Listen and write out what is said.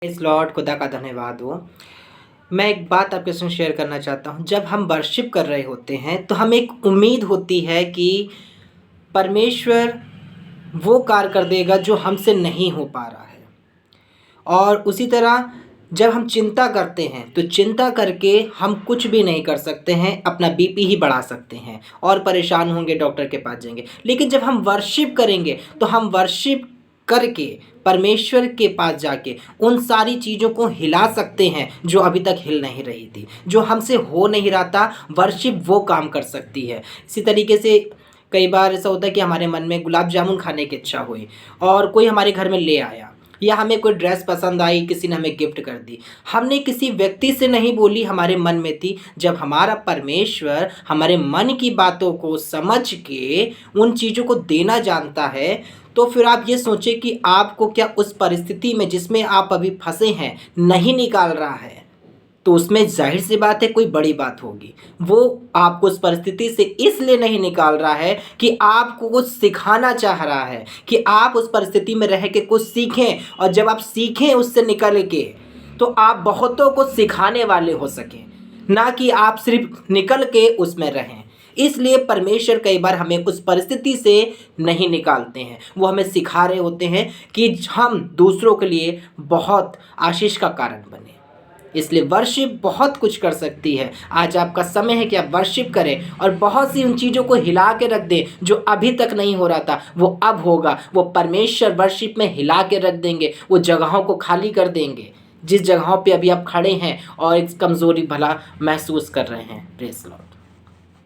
इस लॉर्ड खुदा का धन्यवाद हो। मैं एक बात आपके संग शेयर करना चाहता हूँ। जब हम वर्शिप कर रहे होते हैं तो हमें एक उम्मीद होती है कि परमेश्वर वो कार्य कर देगा जो हमसे नहीं हो पा रहा है। और उसी तरह जब हम चिंता करते हैं तो चिंता करके हम कुछ भी नहीं कर सकते हैं, अपना बीपी ही बढ़ा सकते हैं और परेशान होंगे, डॉक्टर के पास जाएंगे। लेकिन जब हम वर्शिप करेंगे तो हम वर्शिप करके परमेश्वर के पास जाके उन सारी चीज़ों को हिला सकते हैं जो अभी तक हिल नहीं रही थी, जो हमसे हो नहीं रहा था। वर्शिप वो काम कर सकती है। इसी तरीके से कई बार ऐसा होता है कि हमारे मन में गुलाब जामुन खाने की इच्छा हुई और कोई हमारे घर में ले आया, या हमें कोई ड्रेस पसंद आई, किसी ने हमें गिफ्ट कर दी। हमने किसी व्यक्ति से नहीं बोली, हमारे मन में थी। जब हमारा परमेश्वर हमारे मन की बातों को समझ के उन चीज़ों को देना जानता है, तो फिर आप ये सोचें कि आपको क्या उस परिस्थिति में जिसमें आप अभी फंसे हैं नहीं निकाल रहा है, तो उसमें ज़ाहिर सी बात है कोई बड़ी बात होगी। वो आपको उस परिस्थिति से इसलिए नहीं निकाल रहा है कि आपको कुछ सिखाना चाह रहा है, कि आप उस परिस्थिति में रह के कुछ सीखें, और जब आप सीखें उससे निकल के, तो आप बहुतों को सिखाने वाले हो सकें, ना कि आप सिर्फ निकल के उसमें रहें। इसलिए परमेश्वर कई बार हमें उस परिस्थिति से नहीं निकालते हैं, वो हमें सिखा रहे होते हैं कि हम दूसरों के लिए बहुत आशीष का कारण बने। इसलिए वर्शिप बहुत कुछ कर सकती है। आज आपका समय है कि आप वर्शिप करें और बहुत सी उन चीज़ों को हिला के रख दें जो अभी तक नहीं हो रहा था, वो अब होगा। वो परमेश्वर वर्शिप में हिला के रख देंगे, वो जगहों को खाली कर देंगे जिस जगहों पे अभी आप खड़े हैं और एक कमज़ोरी भला महसूस कर रहे हैं। Praise Lord.